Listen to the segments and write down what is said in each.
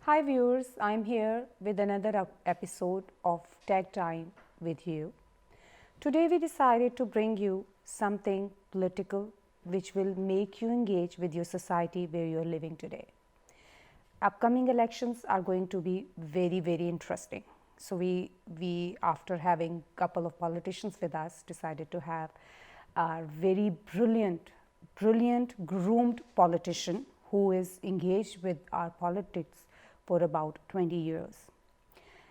Hi viewers, I'm here with another episode of Tech Time with you. Today we decided to bring you something political which will make you engage with your society where you're living today. Upcoming elections are going to be very interesting. So we after having a couple of politicians with us decided to have a very brilliant groomed politician who is engaged with our politics for about 20 years.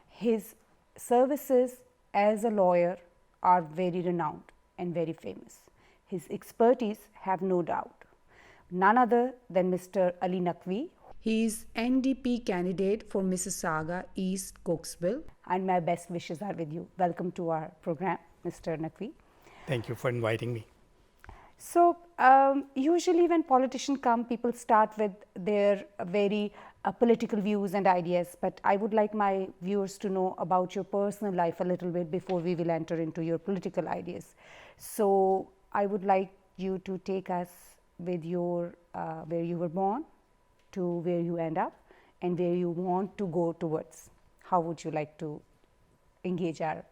His services as a lawyer are very renowned and very famous. His expertise have no doubt. None other than Mr. Ali Naqvi. He is NDP candidate for Mississauga-East, Cooksville, and my best wishes are with you. Welcome to our program, Mr. Naqvi. Thank you for inviting me. So, usually when politicians come, people start with their very political views and ideas, but I would like my viewers to know about your personal life a little bit before we will enter into your political ideas. So, I would like you to take us with your where you were born to where you end up and where you want to go towards. How would you like to engage our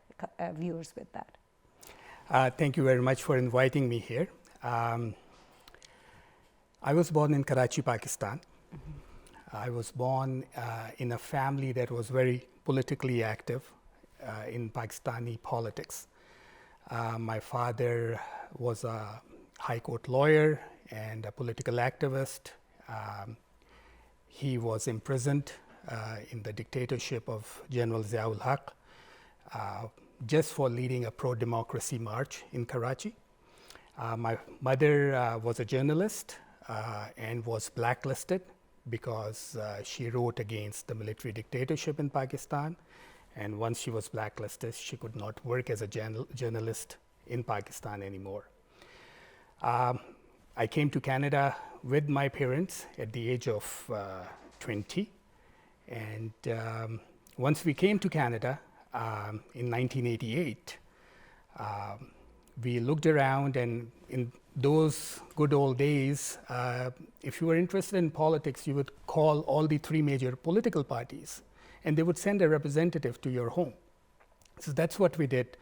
viewers with that? Thank you very much for inviting me here. I was born in Karachi, Pakistan. I was born in a family that was very politically active in Pakistani politics. My father was a high court lawyer and a political activist. He was imprisoned in the dictatorship of General Ziaul Haq just for leading a pro-democracy march in Karachi. My mother was a journalist and was blacklisted because she wrote against the military dictatorship in Pakistan. And once she was blacklisted, she could not work as a journalist in Pakistan anymore. I came to Canada with my parents at the age of 20. And once we came to Canada in 1988, we looked around, and in those good old days, if you were interested in politics, you would call all the three major political parties, and they would send a representative to your home. So that's what we did.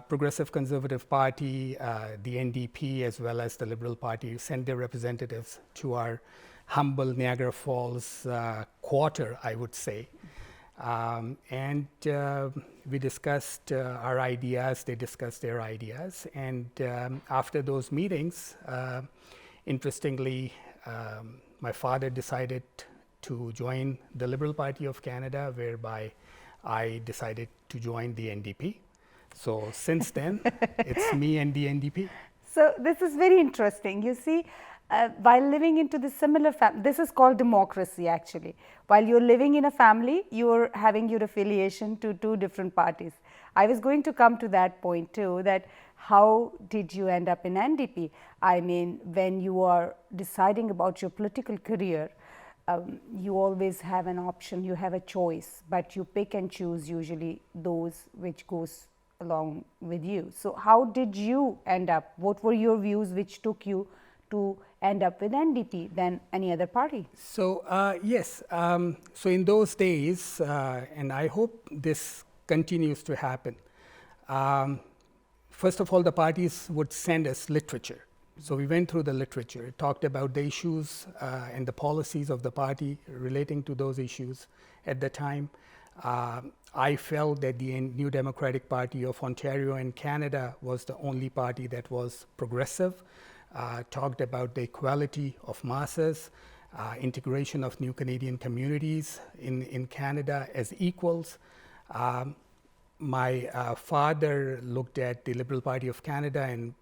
Progressive Conservative Party, the NDP, as well as the Liberal Party sent their representatives to our humble Niagara Falls quarter, I would say. And we discussed our ideas, they discussed their ideas, and after those meetings, interestingly, my father decided to join the Liberal Party of Canada, whereby I decided to join the NDP. So since then, it's me and the NDP. So this is very interesting. You see, while living into the similar family, this is called democracy actually. While you're living in a family, you're having your affiliation to two different parties. I was going to come to that point too, that how did you end up in NDP? I mean, when you are deciding about your political career, you always have an option, you have a choice, but you pick and choose usually those which goes along with you. So how did you end up? What were your views which took you to end up with NDP than any other party? So yes, so in those days, and I hope this continues to happen, first of all, the parties would send us literature. So we went through the literature, it talked about the issues and the policies of the party relating to those issues at the time. I felt that the New Democratic Party of Ontario and Canada was the only party that was progressive, talked about the equality of masses, integration of new Canadian communities in Canada as equals. My father looked at the Liberal Party of Canada and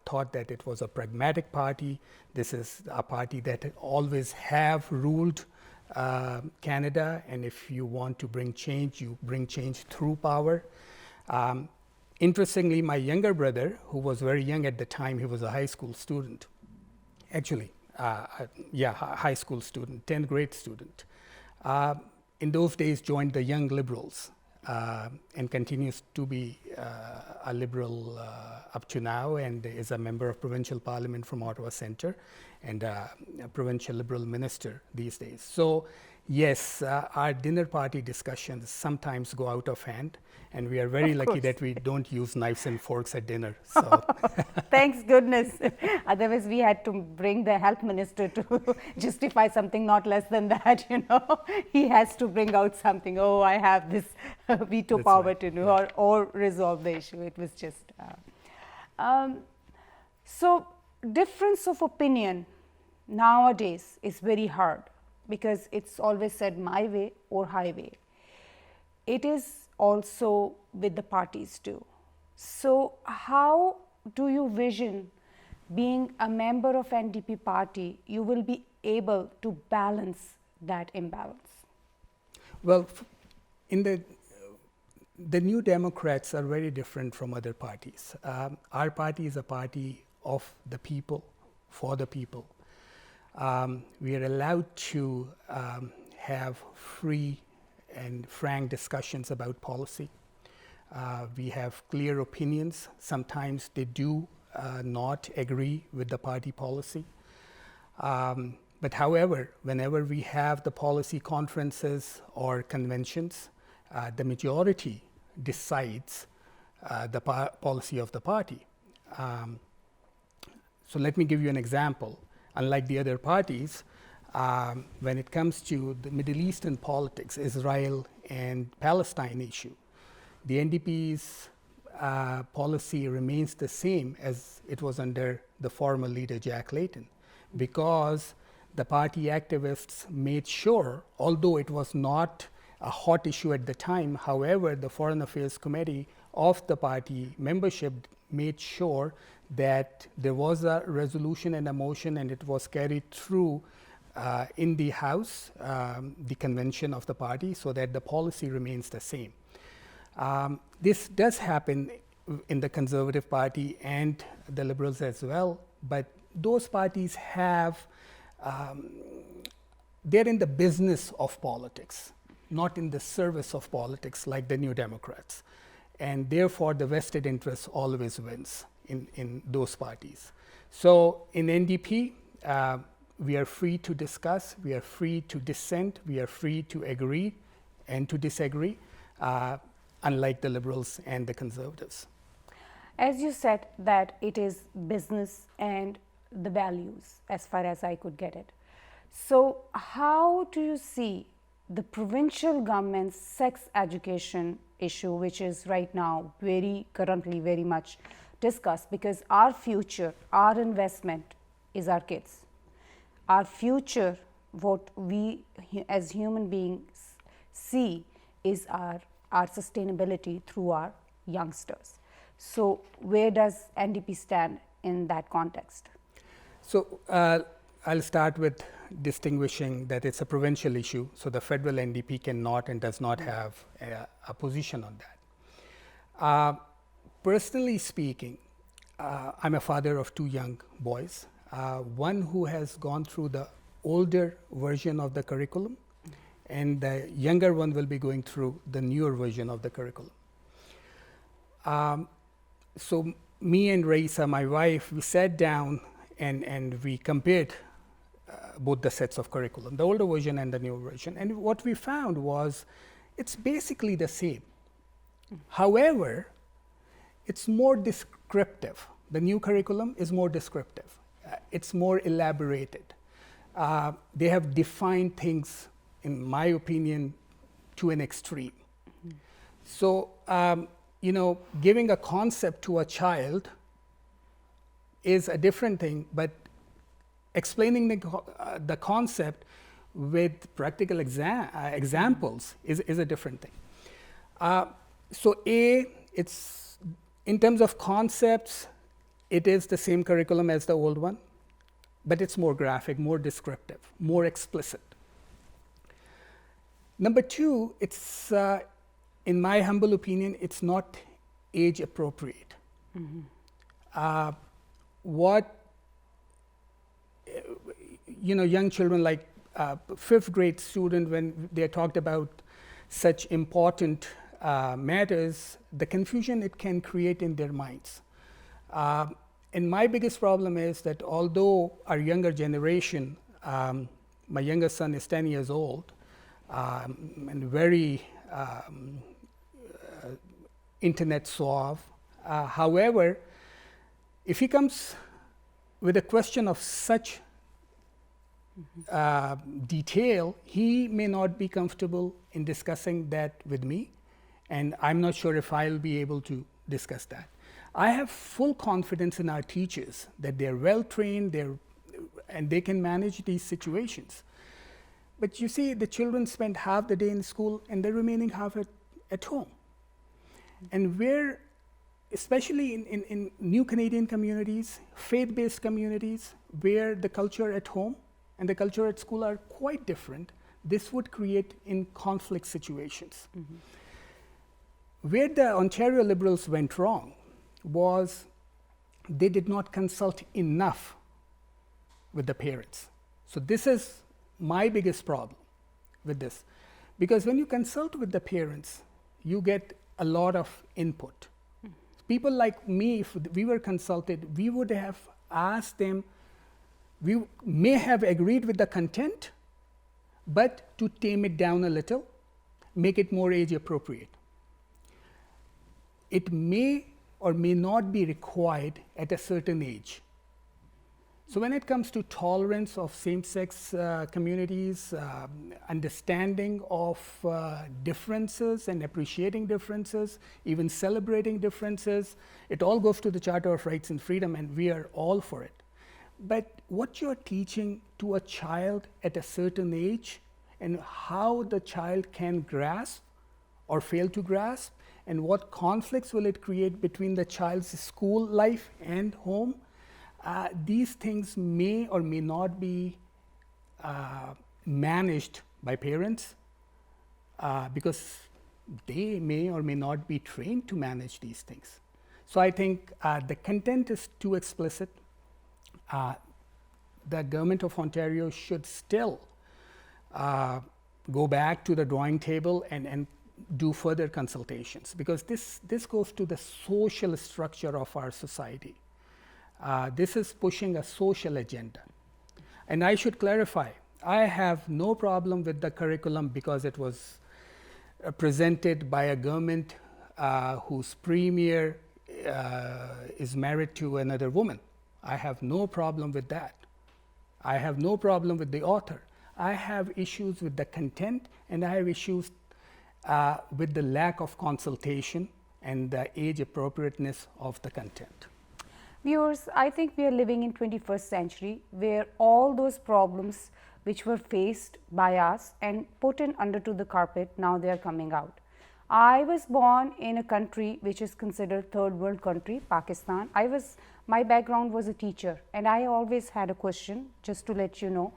thought that it was a pragmatic party. This is a party that always have ruled Canada, and if you want to bring change, you bring change through power. Interestingly, my younger brother, who was very young at the time, he was a high school student. Actually, high school student, 10th grade student. In those days, joined the Young Liberals and continues to be a Liberal up to now, and is a member of Provincial Parliament from Ottawa Centre and a provincial Liberal minister these days. So Yes, our dinner party discussions sometimes go out of hand, and we are very lucky that we don't use knives and forks at dinner. So, Thanks goodness. Otherwise, we had to bring the health minister to justify something not less than that, He has to bring out something. Oh, I have this veto That's power right. to do, or resolve the issue. It was just. So, difference of opinion nowadays is very hard because it's always said my way or highway. It is also with the parties too. So, how do you vision being a member of NDP party, you will be able to balance that imbalance? well, in the New Democrats are very different from other parties. Our party is a party of the people, for the people. We are allowed to have free and frank discussions about policy. We have clear opinions. Sometimes they do not agree with the party policy. But however, whenever we have the policy conferences or conventions, the majority decides the policy of the party. So let me give you an example. Unlike the other parties, when it comes to the Middle Eastern politics, Israel and Palestine issue, the NDP's policy remains the same as it was under the former leader Jack Layton, because the party activists made sure, although it was not a hot issue at the time, however, the Foreign Affairs Committee of the party membership made sure that there was a resolution and a motion, and it was carried through in the House, the convention of the party, so that the policy remains the same. This does happen in the Conservative Party and the Liberals as well, but those parties have, they're in the business of politics, not in the service of politics like the New Democrats. And therefore, the vested interest always wins in those parties. So in NDP, we are free to discuss, we are free to dissent, we are free to agree and to disagree, unlike the Liberals and the Conservatives. As you said that it is business and the values as far as I could get it. So how do you see the provincial government's sex education issue, which is right now currently very much discussed, because our future, our investment is our kids. Our future, what we as human beings see is our sustainability through our youngsters. So where does NDP stand in that context? So I'll start with distinguishing that it's a provincial issue, so the federal NDP cannot and does not have a position on that. Personally speaking, I'm a father of two young boys, one who has gone through the older version of the curriculum, and the younger one will be going through the newer version of the curriculum. So me and Raisa, my wife, we sat down and we compared both the sets of curriculum, the older version and the newer version. And what we found was it's basically the same. However, it's more descriptive. The new curriculum is more descriptive. It's more elaborated. They have defined things, in my opinion, to an extreme. So, giving a concept to a child is a different thing, but explaining the concept with practical examples is a different thing. So it's in terms of concepts, it is the same curriculum as the old one, but it's more graphic, more descriptive, more explicit. Number two, it's, in my humble opinion, it's not age appropriate. Young children, like fifth grade student, when they're talked about such important matters, the confusion it can create in their minds. And my biggest problem is that although our younger generation, my youngest son is 10 years old, and very internet suave. However, if he comes with a question of such detail, he may not be comfortable in discussing that with me, and I'm not sure if I'll be able to discuss that. I have full confidence in our teachers that they're well trained, and they can manage these situations. But you see, the children spend half the day in school and the remaining half at home. And where, especially in new Canadian communities, faith-based communities, where the culture at home and the culture at school are quite different, this would create in conflict situations. Where the Ontario Liberals went wrong was they did not consult enough with the parents. So this is my biggest problem with this, because when you consult with the parents, you get a lot of input. People like me, if we were consulted, we would have asked them, we may have agreed with the content, but to tame it down a little, make it more age appropriate. It may or may not be required at a certain age. So when it comes to tolerance of same-sex communities, understanding of differences and appreciating differences, even celebrating differences, it all goes to the Charter of Rights and Freedom, and we are all for it. But what you're teaching to a child at a certain age and how the child can grasp or fail to grasp, and what conflicts will it create between the child's school life and home, these things may or may not be managed by parents because they may or may not be trained to manage these things. So I think the content is too explicit. The Government of Ontario should still go back to the drawing table and do further consultations, because this goes to the social structure of our society. This is pushing a social agenda. And I should clarify, I have no problem with the curriculum because it was presented by a government whose premier is married to another woman. I have no problem with that. I have no problem with the author. I have issues with the content, and I have issues with the lack of consultation and the age appropriateness of the content. Viewers, I think we are living in 21st century where all those problems which were faced by us and put in under to the carpet, now they are coming out. I was born in a country which is considered third world country, Pakistan. My background was a teacher, and I always had a question, just to let you know.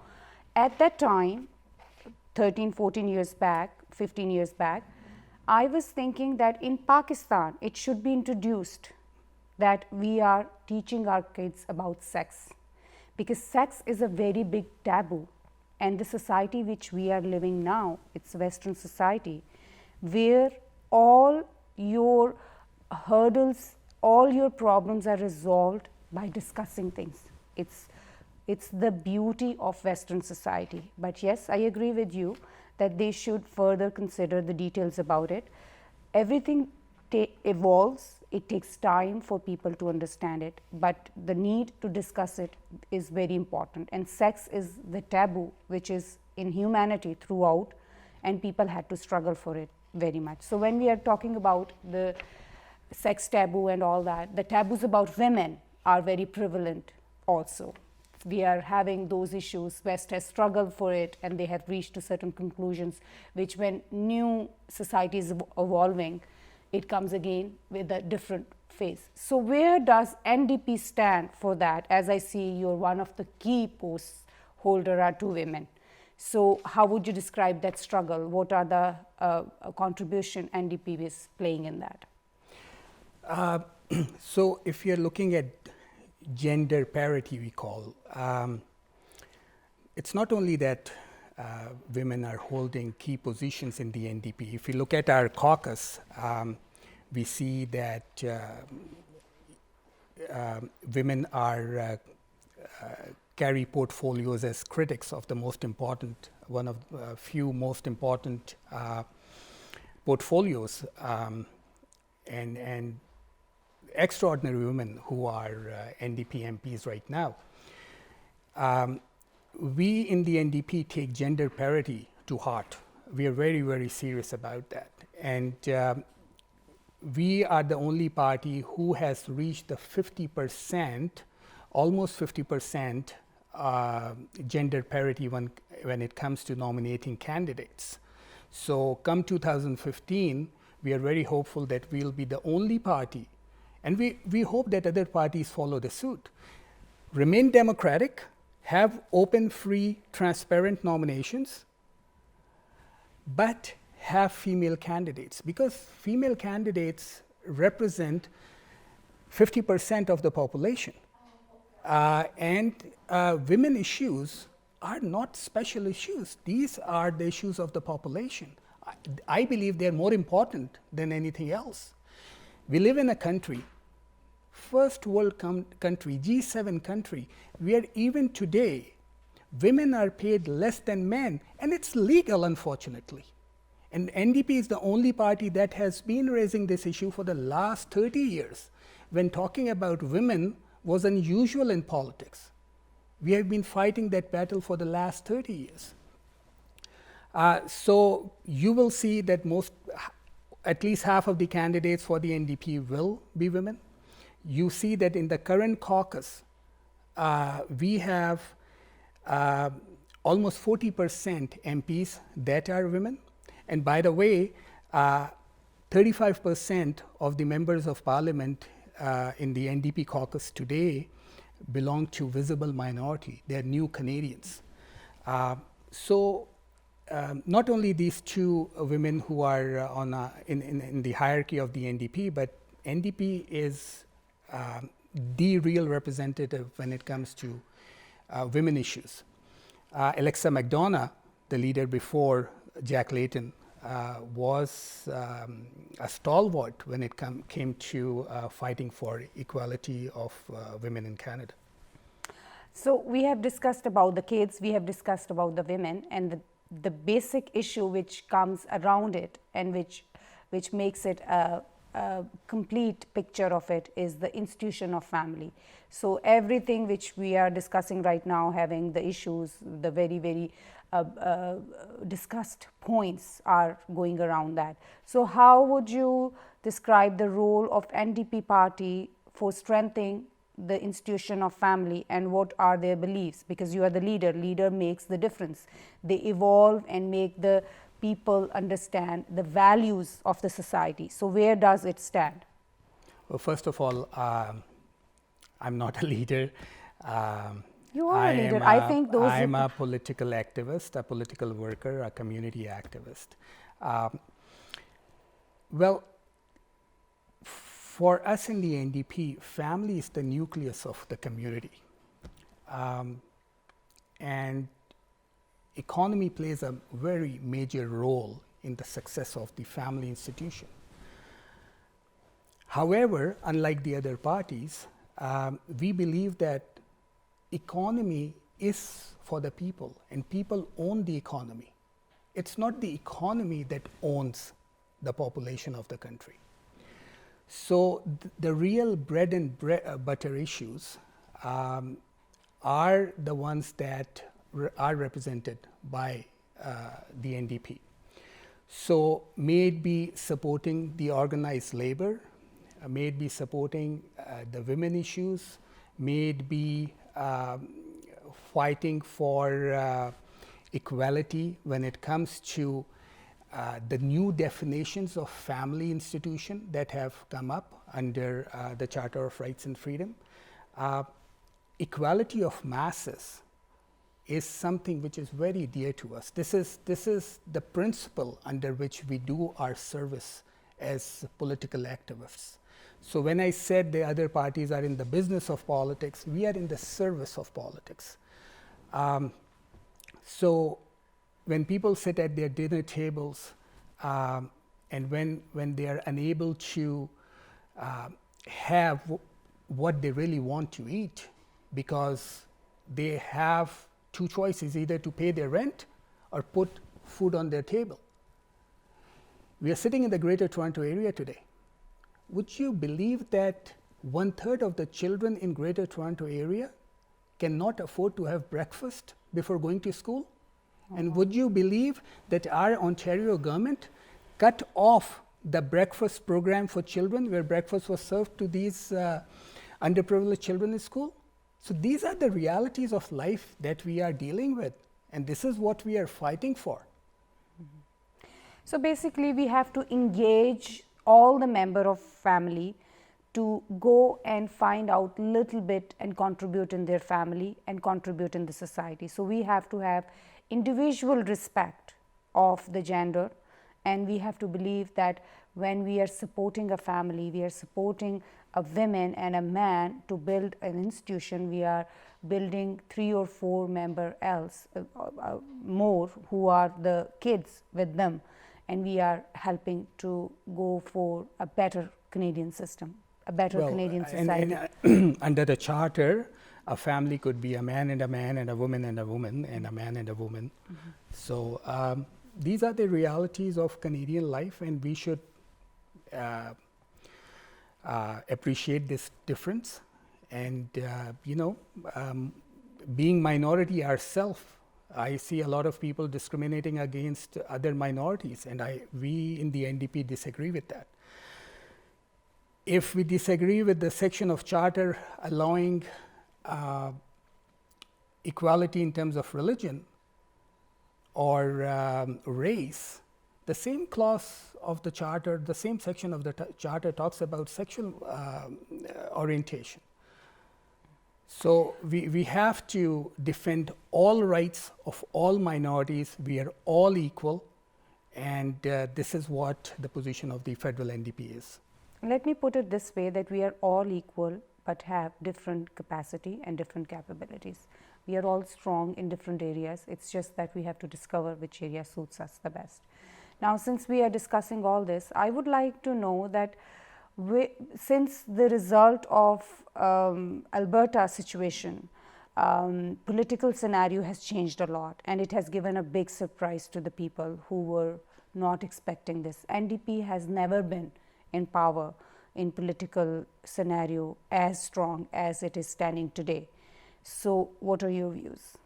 At that time, 13, 14 years back, 15 years back, I was thinking that in Pakistan, it should be introduced that we are teaching our kids about sex, because sex is a very big taboo, and the society which we are living now, it's a Western society, where all your hurdles, all your problems are resolved by discussing things. It's the beauty of Western society. But yes, I agree with you that they should further consider the details about it. Everything evolves, it takes time for people to understand it, but the need to discuss it is very important. And sex is the taboo which is in humanity throughout, and people had to struggle for it very much. So when we are talking about the sex taboo and all that, the taboos about women are very prevalent also. We are having those issues. West has struggled for it, and they have reached to certain conclusions, which when new society is evolving, it comes again with a different phase. So where does NDP stand for that? As I see, you're one of the key posts holder are two women. So how would you describe that struggle? What are the contribution NDP is playing in that? So if you're looking at gender parity, we call, it's not only that women are holding key positions in the NDP. If you look at our caucus, we see that women are carry portfolios as critics of the most important one of the few most important portfolios and extraordinary women who are NDP MPs right now. We in the NDP take gender parity to heart. We are very, very serious about that. And we are the only party who has reached the 50%, almost 50% gender parity when it comes to nominating candidates. So come 2015, we are very hopeful that we'll be the only party, and we hope that other parties follow the suit. Remain democratic, have open, free, transparent nominations, but have female candidates, because female candidates represent 50% of the population. And women issues are not special issues. These are the issues of the population. I believe they're more important than anything else. We live in a country, first world country, G7 country, where even today women are paid less than men, and it's legal, unfortunately. And NDP is the only party that has been raising this issue for the last 30 years, when talking about women was unusual in politics. We have been fighting that battle for the last 30 years. So you will see that at least half of the candidates for the NDP will be women. You see that in the current caucus, we have almost 40% MPs that are women. And by the way, 35% of the members of parliament in the NDP caucus today belong to visible minority. They are new Canadians. Not only these two women who are in the hierarchy of the NDP, but NDP is the real representative when it comes to women issues. Alexa McDonough, the leader before Jack Layton, was a stalwart when it came to fighting for equality of women in Canada. So we have discussed about the kids, we have discussed about the women, and the basic issue which comes around it and which makes it a complete picture of it is the institution of family. So everything which we are discussing right now, having the issues, the very, very discussed points are going around that. So how would you describe the role of NDP party for strengthening the institution of family, and what are their beliefs? Because you are the leader makes the difference. They evolve and make the people understand the values of the society. So where does it stand? Well, first of all, I'm not a leader. You are a leader. I think those. I'm a political activist, a political worker, a community activist. Well, for us in the NDP, family is the nucleus of the community. And economy plays a very major role in the success of the family institution. However, unlike the other parties, we believe that economy is for the people, and people own the economy. It's not the economy that owns the population of the country. So the real bread and butter issues are the ones that are represented by the NDP. So may it be supporting the organized labor, may it be supporting the women issues, may it be fighting for equality when it comes to the new definitions of family institution that have come up under the Charter of Rights and Freedom. Equality of masses is something which is very dear to us. This is the principle under which we do our service as political activists. So when I said the other parties are in the business of politics, we are in the service of politics. So when people sit at their dinner tables and when they are unable to have what they really want to eat, because they have two choices, either to pay their rent or put food on their table. We are sitting in the Greater Toronto area today. Would you believe that 1/3 of the children in Greater Toronto area cannot afford to have breakfast before going to school? And would you believe that our Ontario government cut off the breakfast program for children, where breakfast was served to these underprivileged children in school? So these are the realities of life that we are dealing with, and this is what we are fighting for. So basically, we have to engage all the member of family to go and find out little bit and contribute in their family and contribute in the society. So we have to have individual respect of the gender, and we have to believe that when we are supporting a family, we are supporting a woman and a man to build an institution, we are building 3 or 4 member else more who are the kids with them, and we are helping to go for a better Canadian system, a better Canadian society. And under the charter, a family could be a man and a man and a woman and a woman and a man and a woman. So these are the realities of Canadian life, and we should appreciate this difference. And being minority ourselves, I see a lot of people discriminating against other minorities, and we in the NDP disagree with that. If we disagree with the section of charter allowing equality in terms of religion or race, the same clause of the charter, the same section of the charter talks about sexual orientation. So we have to defend all rights of all minorities. We are all equal, and this is what the position of the federal NDP is. Let me put it this way, that we are all equal but have different capacity and different capabilities. We are all strong in different areas. It's just that we have to discover which area suits us the best. Now, since we are discussing all this, I would like to know that since the result of Alberta situation, political scenario has changed a lot, and it has given a big surprise to the people who were not expecting this. NDP has never been in power in political scenario as strong as it is standing today. So what are your views?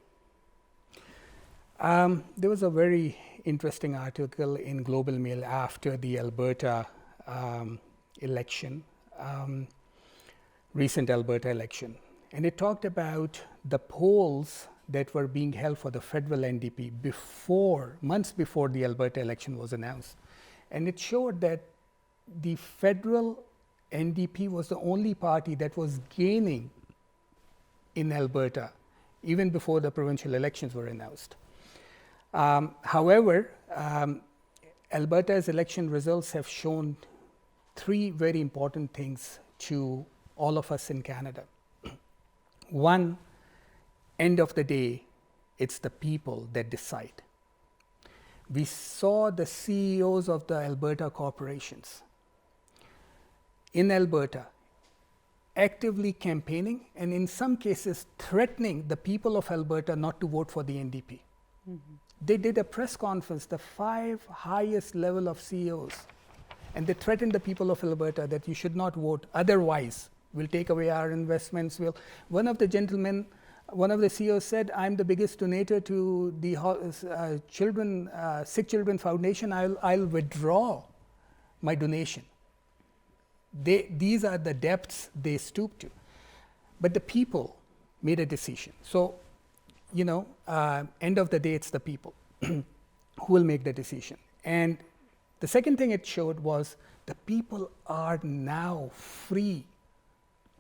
There was a very interesting article in Global Mail after the Alberta election, recent Alberta election, and it talked about the polls that were being held for the federal NDP months before the Alberta election was announced, and it showed that the federal NDP was the only party that was gaining in Alberta even before the provincial elections were announced. However, Alberta's election results have shown 3 very important things to all of us in Canada. One, end of the day, it's the people that decide. We saw the CEOs of the Alberta corporations in Alberta actively campaigning, and in some cases threatening the people of Alberta not to vote for the NDP. They did a press conference, the 5 highest level of CEOs, and they threatened the people of Alberta that you should not vote, otherwise we'll take away our investments. One of the gentlemen, one of the CEOs said, I'm the biggest donator to the Sick Children Foundation, I'll withdraw my donation. These are the depths they stoop to. But the people made a decision. So, end of the day, it's the people who will make the decision. And the second thing it showed was the people are now free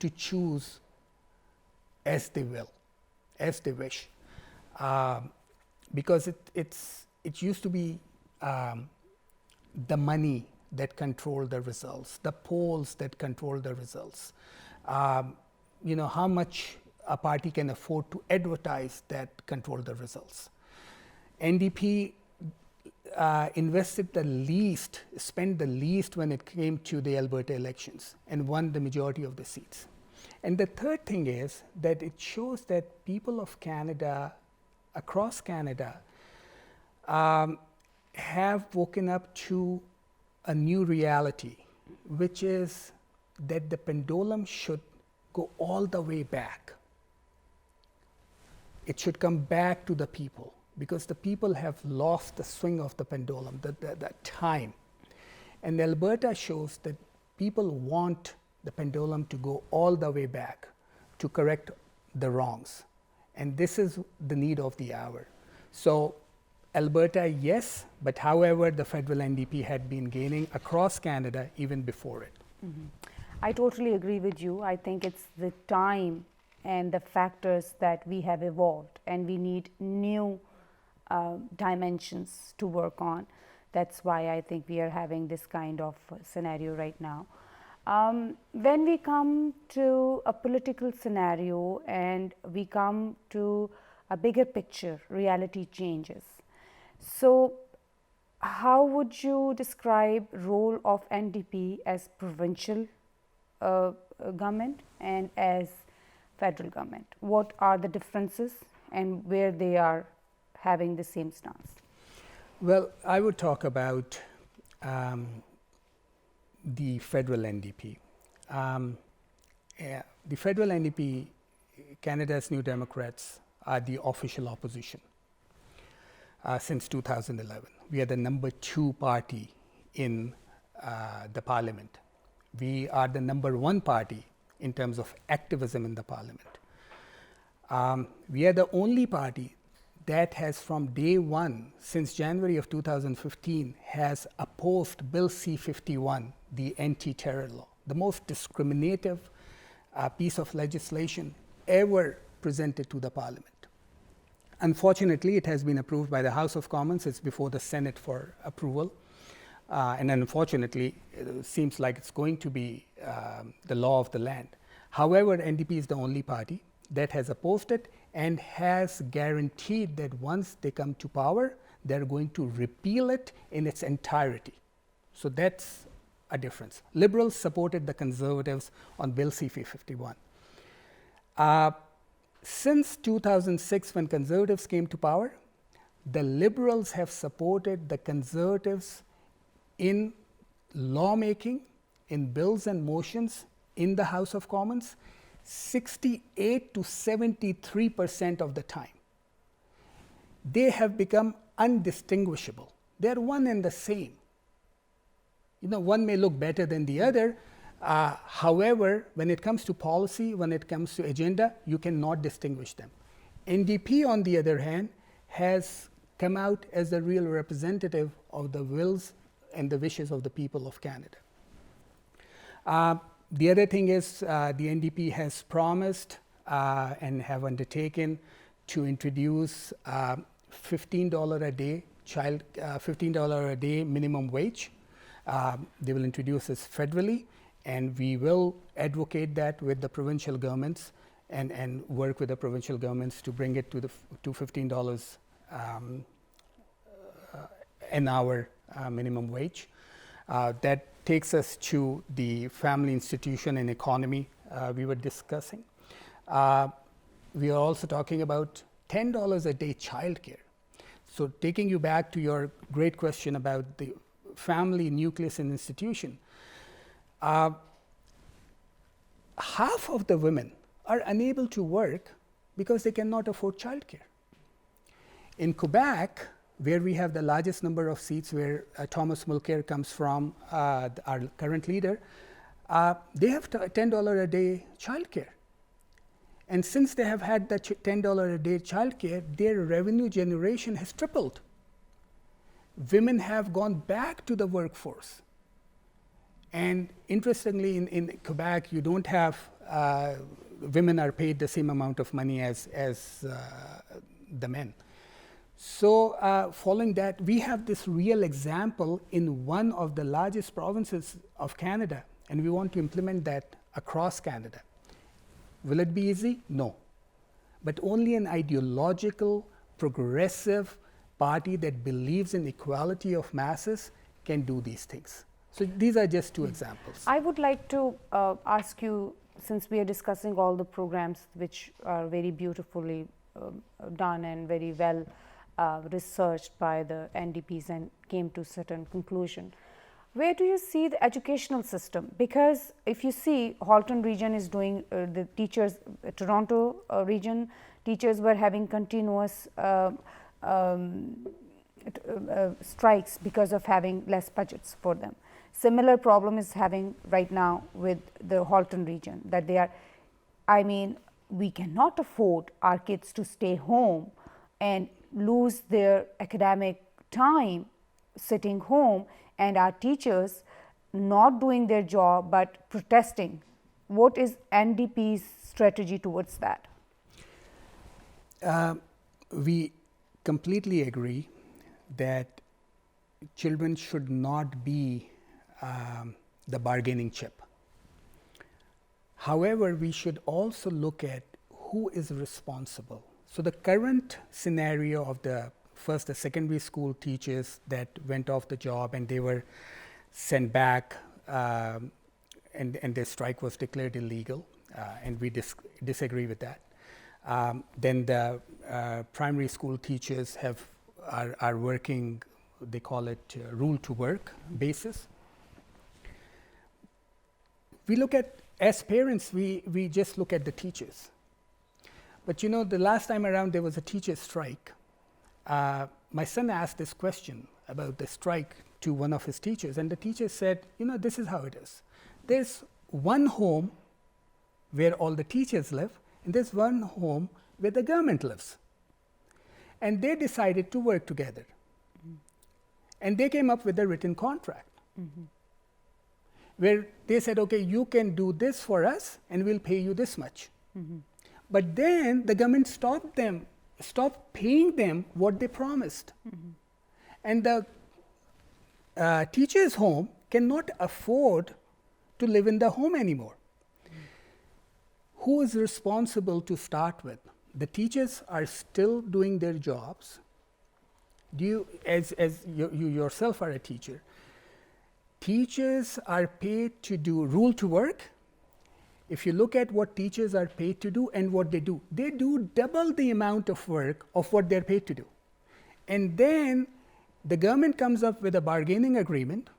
to choose as they will, as they wish. Because it used to be the money that control the results, the polls that control the results, how much a party can afford to advertise that control the results. NDP invested the least, spent the least when it came to the Alberta elections, and won the majority of the seats. And the third thing is that it shows that people of Canada, across Canada, have woken up to a new reality, which is that the pendulum should go all the way back. It should come back to the people, because the people have lost the swing of the pendulum, the time. And Alberta shows that people want the pendulum to go all the way back to correct the wrongs. And this is the need of the hour. So Alberta, yes, but however, the federal NDP had been gaining across Canada even before it. Mm-hmm. I totally agree with you. I think it's the time and the factors that we have evolved, and we need new dimensions to work on. That's why I think we are having this kind of scenario right now. When we come to a political scenario and we come to a bigger picture, reality changes. So how would you describe role of NDP as provincial government and as federal government? What are the differences and where they are having the same stance? Well, I would talk about the federal NDP. The federal NDP, Canada's New Democrats, are the official opposition since 2011. We are the number 2 party in the parliament. We are the number 1 party in terms of activism in the parliament. We are the only party that has from day one, since January of 2015, has opposed Bill C-51, the anti-terror law, the most discriminative piece of legislation ever presented to the parliament. Unfortunately, it has been approved by the House of Commons. It's before the Senate for approval. And unfortunately, it seems like it's going to be the law of the land. However, NDP is the only party that has opposed it and has guaranteed that once they come to power, they're going to repeal it in its entirety. So that's a difference. Liberals supported the Conservatives on Bill C-51. Since 2006, when Conservatives came to power, the Liberals have supported the Conservatives in lawmaking, in bills and motions in the House of Commons, 68 to 73% of the time. They have become undistinguishable. They're one and the same. You know, one may look better than the other. However, when it comes to policy, when it comes to agenda, you cannot distinguish them. NDP, on the other hand, has come out as the real representative of the wills and the wishes of the people of Canada. The other thing is the NDP has promised and have undertaken to introduce $15 a day $15 a day minimum wage. They will introduce this federally, and we will advocate that with the provincial governments and work with the provincial governments to bring it to $15 an hour minimum wage. That takes us to the family institution and economy we were discussing. We are also talking about $10 a day childcare. So taking you back to your great question about the family nucleus and institution, half of the women are unable to work because they cannot afford childcare. In Quebec, where we have the largest number of seats, where Thomas Mulcair comes from, our current leader, they have $10 a day childcare. And since they have had that $10 a day childcare, their revenue generation has tripled. Women have gone back to the workforce. And interestingly, in Quebec, you don't have, women are paid the same amount of money as the men. So following that, we have this real example in one of the largest provinces of Canada, and we want to implement that across Canada. Will it be easy? No. But only an ideological, progressive party that believes in equality of masses can do these things. So these are just two examples. I would like to ask you, since we are discussing all the programs which are very beautifully done and very well researched by the NDPs and came to certain conclusion. Where do you see the educational system? Because if you see, Halton region is doing the teachers, Toronto region teachers were having continuous strikes because of having less budgets for them. Similar problem is having right now with the Halton region, that they are, I mean, we cannot afford our kids to stay home and lose their academic time sitting home, and our teachers not doing their job but protesting. What is NDP's strategy towards that? We completely agree that children should not be the bargaining chip. However, we should also look at who is responsible. So the current scenario of the secondary school teachers that went off the job and they were sent back and their strike was declared illegal, and we disagree with that. Then the primary school teachers are working, they call it rule to work basis. We look at, as parents, we just look at the teachers. But you know, the last time around there was a teacher strike. My son asked this question about the strike to one of his teachers, and the teacher said, you know, this is how it is. There's one home where all the teachers live, and there's one home where the government lives. And they decided to work together. Mm-hmm. And they came up with a written contract, mm-hmm. where they said, okay, you can do this for us and we'll pay you this much. Mm-hmm. But then the government stopped paying them what they promised. Mm-hmm. And the teacher's home cannot afford to live in the home anymore. Mm-hmm. Who is responsible to start with? The teachers are still doing their jobs. As you yourself are a teacher, teachers are paid to do rule to work. If you look at what teachers are paid to do and what they do double the amount of work of what they're paid to do. And then the government comes up with a bargaining agreement.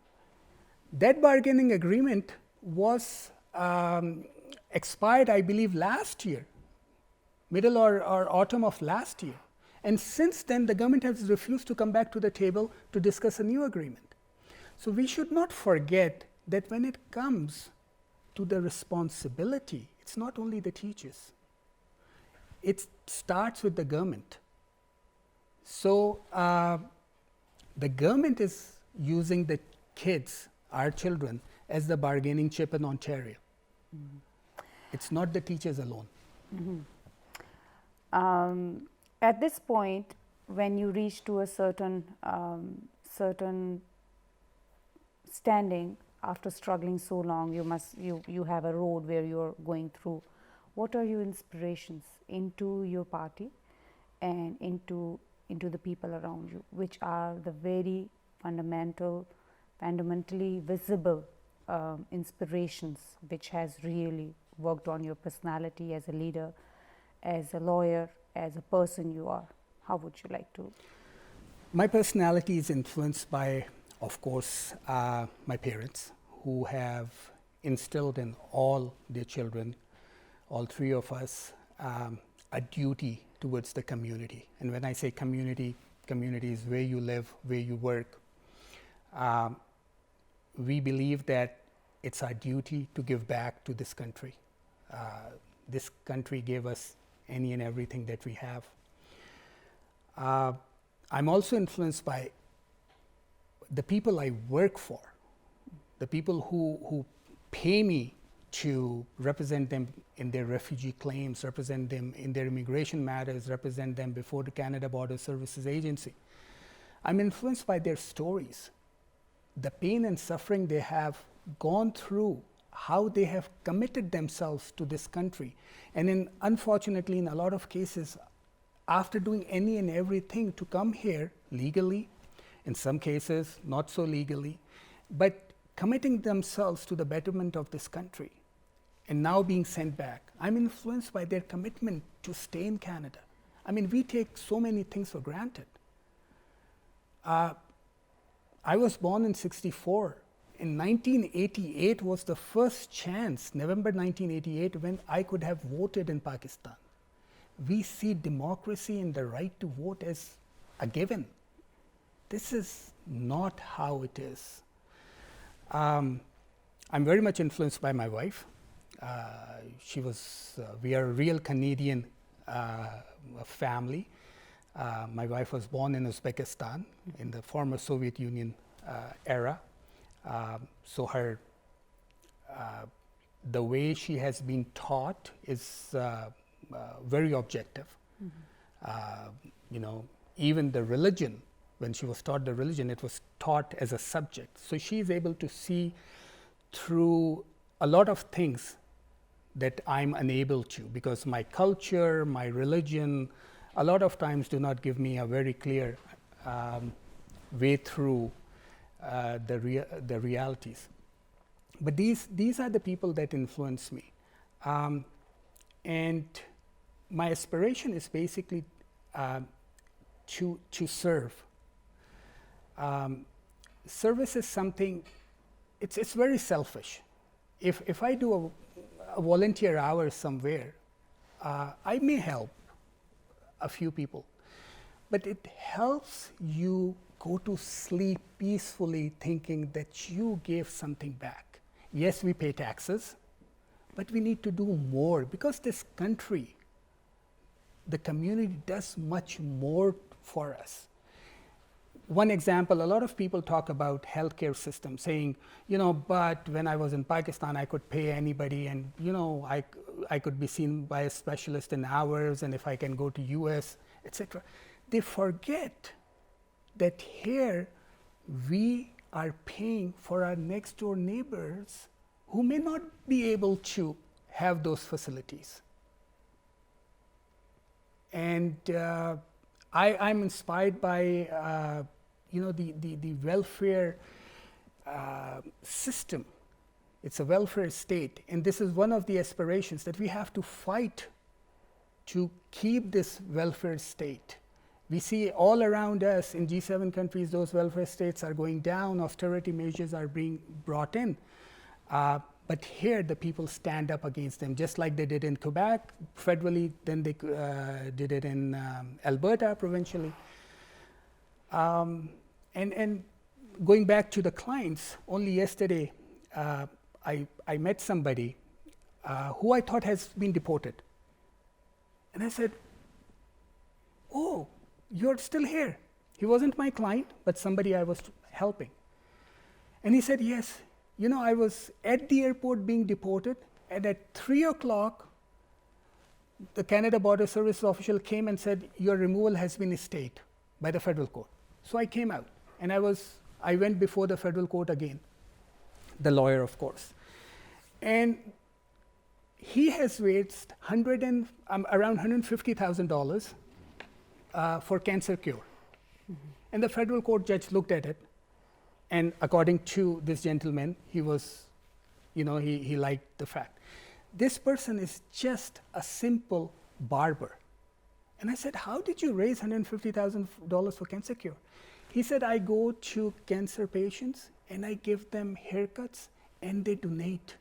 That bargaining agreement was expired, I believe, last year, middle or autumn of last year. And since then, the government has refused to come back to the table to discuss a new agreement. So we should not forget that when it comes to the responsibility, it's not only the teachers. It starts with the government. So the government is using the kids, our children, as the bargaining chip in Ontario. Mm-hmm. It's not the teachers alone. Mm-hmm. At this point, when you reach to a certain standing, after struggling so long, you have a road where you're going through. What are your inspirations into your party and into the people around you, which are the very fundamentally visible inspirations which has really worked on your personality as a leader, as a lawyer, as a person you are? How would you like to? My personality is influenced by, of course, my parents, who have instilled in all their children, all three of us, a duty towards the community. And when I say community is where you live, where you work. We believe that it's our duty to give back to this country. This country gave us any and everything that we have. I'm also influenced by the people I work for, the people who pay me to represent them in their refugee claims, represent them in their immigration matters, represent them before the Canada Border Services Agency. I'm influenced by their stories, the pain and suffering they have gone through, how they have committed themselves to this country. And unfortunately, in a lot of cases, after doing any and everything to come here legally, in some cases not so legally, but committing themselves to the betterment of this country, and now being sent back. I'm influenced by their commitment to stay in Canada. I mean, we take so many things for granted. I was born in 64. In 1988 was the first chance, November 1988, when I could have voted in Pakistan. We see democracy and the right to vote as a given. This is not how it is. I'm very much influenced by my wife. We are a real Canadian family. My wife was born in Uzbekistan in the former Soviet Union era. So the way she has been taught is very objective. Even the religion, when she was taught the religion, it was taught as a subject. So she is able to see through a lot of things that I'm unable to, because my culture, my religion, a lot of times do not give me a very clear way through the realities. But these are the people that influence me. And my aspiration is basically to serve. Service is something, it's very selfish. If I do a volunteer hour somewhere, I may help a few people, but it helps you go to sleep peacefully thinking that you gave something back. Yes, we pay taxes, but we need to do more, because this country, the community does much more for us. One example, a lot of people talk about healthcare system, saying, but when I was in Pakistan, I could pay anybody, and I could be seen by a specialist in hours, and if I can go to US, etc. They forget that here we are paying for our next door neighbors who may not be able to have those facilities. And I'm inspired by the welfare system. It's a welfare state, and this is one of the aspirations, that we have to fight to keep this welfare state. We see all around us in G7 countries, those welfare states are going down, austerity measures are being brought in. But here the people stand up against them, just like they did in Quebec federally, then they did it in Alberta provincially. And going back to the clients, only yesterday I met somebody who I thought has been deported. And I said, "Oh, you're still here." He wasn't my client, but somebody I was helping. And he said, "Yes, I was at the airport being deported, and at 3 o'clock, the Canada Border Service official came and said, your removal has been stayed by the federal court." So I came out, and I went before the federal court again, the lawyer, of course. And he has raised around $150,000 for cancer cure. Mm-hmm. And the federal court judge looked at it, and according to this gentleman, he was, he liked the fact. This person is just a simple barber. And I said, "How did you raise $150,000 for cancer cure?" He said, "I go to cancer patients and I give them haircuts and they donate."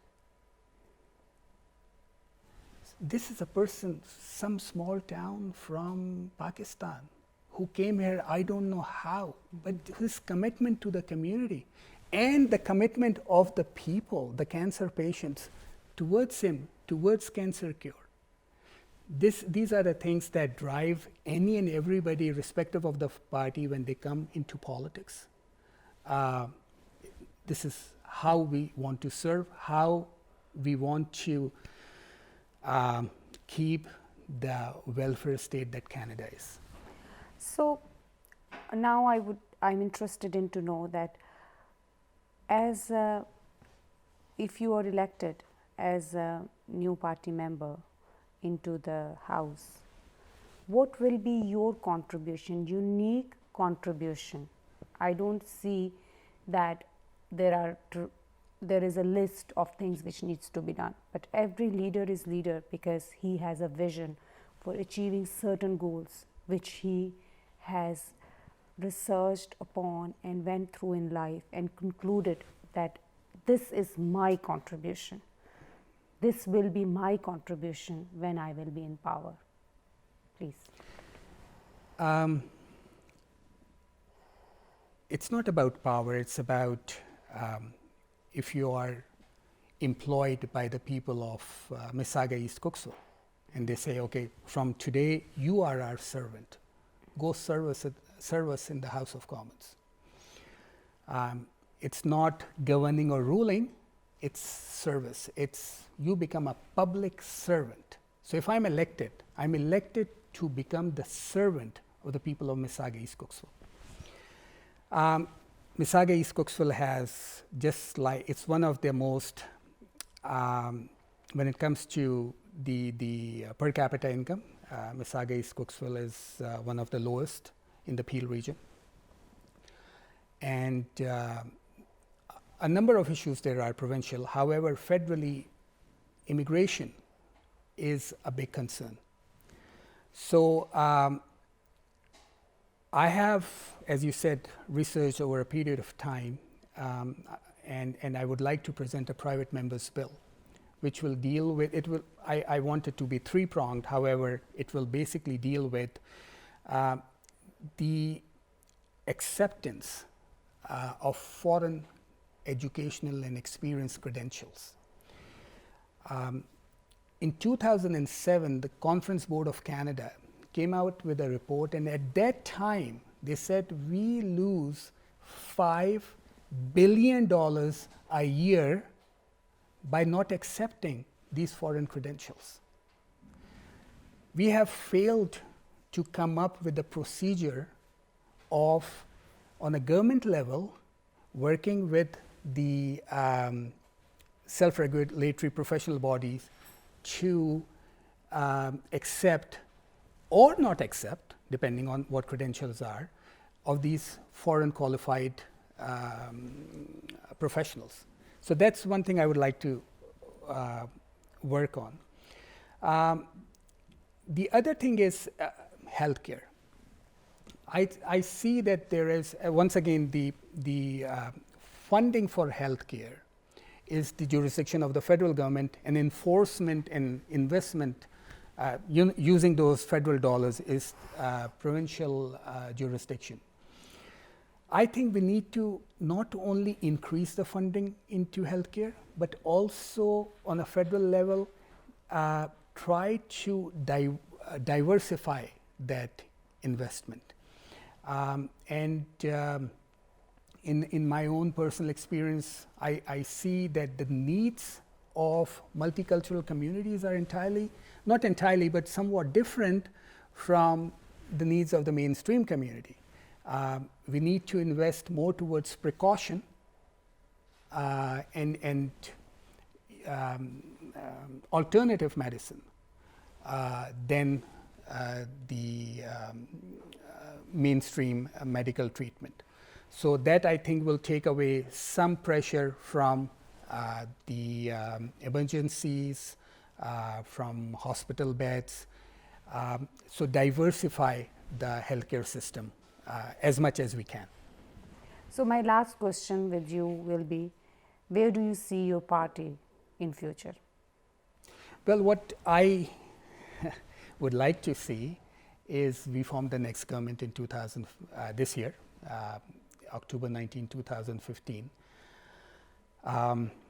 This is a person, some small town from Pakistan, who came here, I don't know how, but his commitment to the community and the commitment of the people, the cancer patients, towards him, towards cancer cure. These are the things that drive any and everybody, irrespective of the party, when they come into politics. This is how we want to serve, how we want to keep the welfare state that Canada is. So now I'm interested in to know that if you are elected as a new party member into the House, what will be your contribution, unique contribution? I don't see that there is a list of things which needs to be done, but every leader is leader because he has a vision for achieving certain goals which he has researched upon and went through in life and concluded that this is my contribution? This will be my contribution when I will be in power. Please. It's not about power, it's about if you are employed by the people of Mississauga-East, Cooksville, and they say, okay, from today you are our servant. Go serve us in the House of Commons. It's not governing or ruling, it's service. It's you become a public servant. So if I'm elected to become the servant of the people of Mississauga-East, Cooksville. Mississauga-East, Cooksville has it's one of the most, when it comes to the per capita income, Mississauga-East, Cooksville is one of the lowest in the Peel region. And a number of issues there are provincial. However, federally, immigration is a big concern. So I have, as you said, researched over a period of time, and I would like to present a private member's bill, which will deal with, I want it to be three-pronged, however, it will basically deal with the acceptance of foreign educational and experience credentials. In 2007, the Conference Board of Canada came out with a report, and at that time, they said we lose $5 billion a year by not accepting these foreign credentials. We have failed to come up with a procedure of, on a government level, working with the self-regulatory professional bodies to accept or not accept, depending on what credentials are, of these foreign qualified professionals. So that's one thing I would like to work on. The other thing is healthcare. I see that there is, once again, the funding for healthcare is the jurisdiction of the federal government, and enforcement and investment using those federal dollars is provincial jurisdiction. I think we need to not only increase the funding into healthcare, but also on a federal level try to diversify that investment. In my own personal experience, I see that the needs of multicultural communities are not entirely, but somewhat different from the needs of the mainstream community. We need to invest more towards precaution and alternative medicine than the mainstream medical treatment. So that, I think, will take away some pressure from the emergencies, from hospital beds. So diversify the healthcare system as much as we can. So my last question with you will be, where do you see your party in future? Well, what I would like to see is we form the next government in this year, October 19, 2015.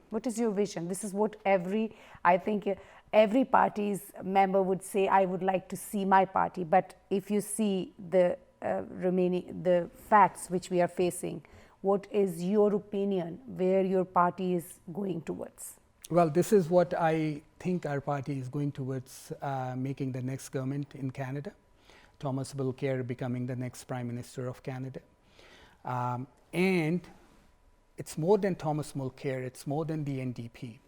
What is your vision? This is what I think every party's member would say, I would like to see my party. But if you see the the facts which we are facing, what is your opinion where your party is going towards? Well, this is what I think our party is going towards, making the next government in Canada. Thomas Mulcair becoming the next Prime Minister of Canada. And it's more than Thomas Mulcair, it's more than the NDP.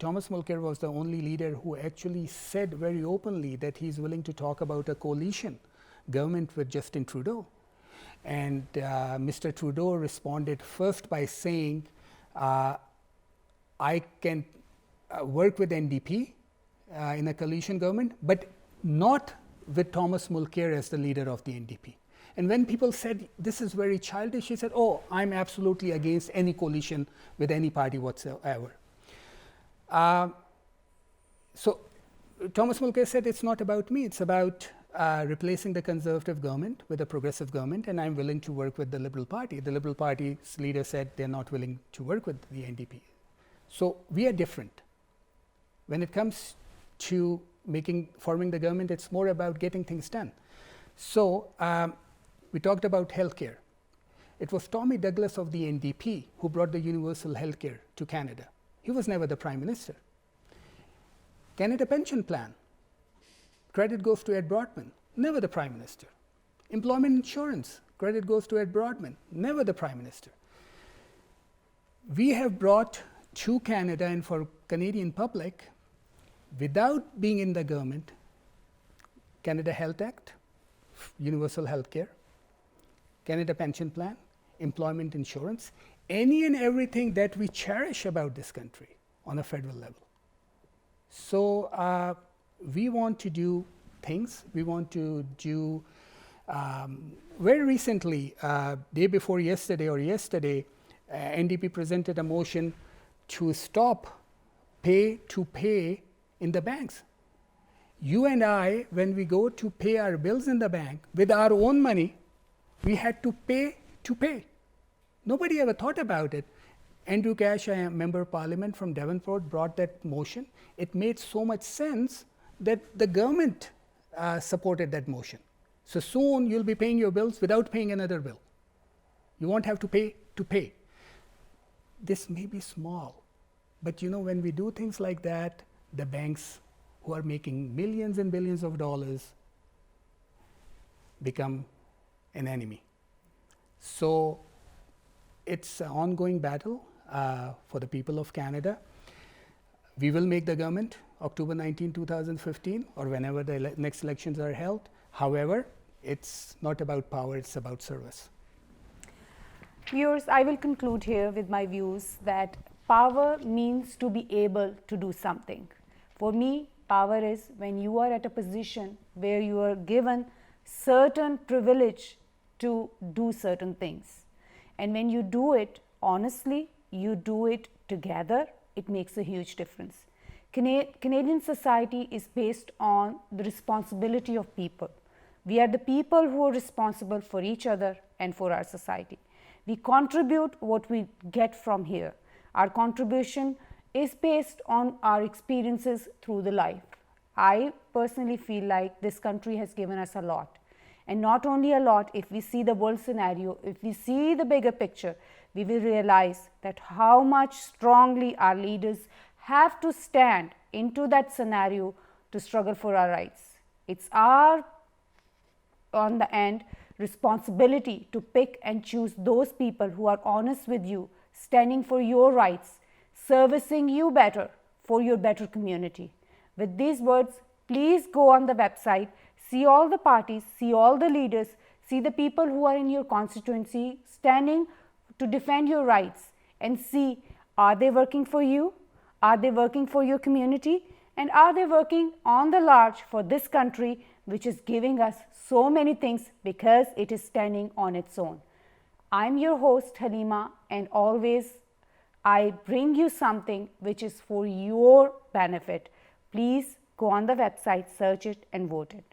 Thomas Mulcair was the only leader who actually said very openly that he's willing to talk about a coalition government with Justin Trudeau. And Mr. Trudeau responded first by saying, I can work with NDP in a coalition government, but not with Thomas Mulcair as the leader of the NDP. And when people said, this is very childish, she said, oh, I'm absolutely against any coalition with any party whatsoever. So Thomas Mulcahy said, it's not about me, it's about replacing the Conservative government with a progressive government, and I'm willing to work with the Liberal Party. The Liberal Party's leader said they're not willing to work with the NDP. So we are different. When it comes to forming the government, it's more about getting things done. So we talked about healthcare. It was Tommy Douglas of the NDP who brought the universal healthcare to Canada. He was never the Prime Minister. Canada Pension Plan. Credit goes to Ed Broadman, never the Prime Minister. Employment insurance, credit goes to Ed Broadman, never the Prime Minister. We have brought to Canada and for Canadian public, without being in the government, Canada Health Act, universal health care, Canada Pension Plan, employment insurance, any and everything that we cherish about this country on a federal level. So we want to do things. We want to do, very recently, day before yesterday or yesterday, NDP presented a motion to stop pay to pay in the banks. You and I, when we go to pay our bills in the bank with our own money, we had to pay to pay. Nobody ever thought about it. Andrew Cash, a member of parliament from Devonport, brought that motion. It made so much sense that the government supported that motion. So soon you'll be paying your bills without paying another bill. You won't have to pay to pay. This may be small, but when we do things like that, the banks who are making millions and billions of dollars become an enemy. So it's an ongoing battle for the people of Canada. We will make the government October 19, 2015, or whenever the next elections are held. However, it's not about power, it's about service. Viewers, I will conclude here with my views that power means to be able to do something. For me, power is when you are at a position where you are given certain privilege to do certain things. And when you do it honestly, you do it together, it makes a huge difference. Canadian society is based on the responsibility of people. We are the people who are responsible for each other and for our society. We contribute what we get from here. Our contribution is based on our experiences through the life. I personally feel like this country has given us a lot. And not only a lot, if we see the world scenario, if we see the bigger picture, we will realize that how much strongly our leaders have to stand into that scenario to struggle for our rights. It's our, on the end, responsibility to pick and choose those people who are honest with you, standing for your rights, servicing you better for your better community. With these words, please go on the website, see all the parties, see all the leaders, see the people who are in your constituency standing to defend your rights, and see, are they working for you? Are they working for your community? And are they working on the large for this country, which is giving us so many things because it is standing on its own? I'm your host Haleema, and always I bring you something which is for your benefit. Please go on the website, search it and vote it.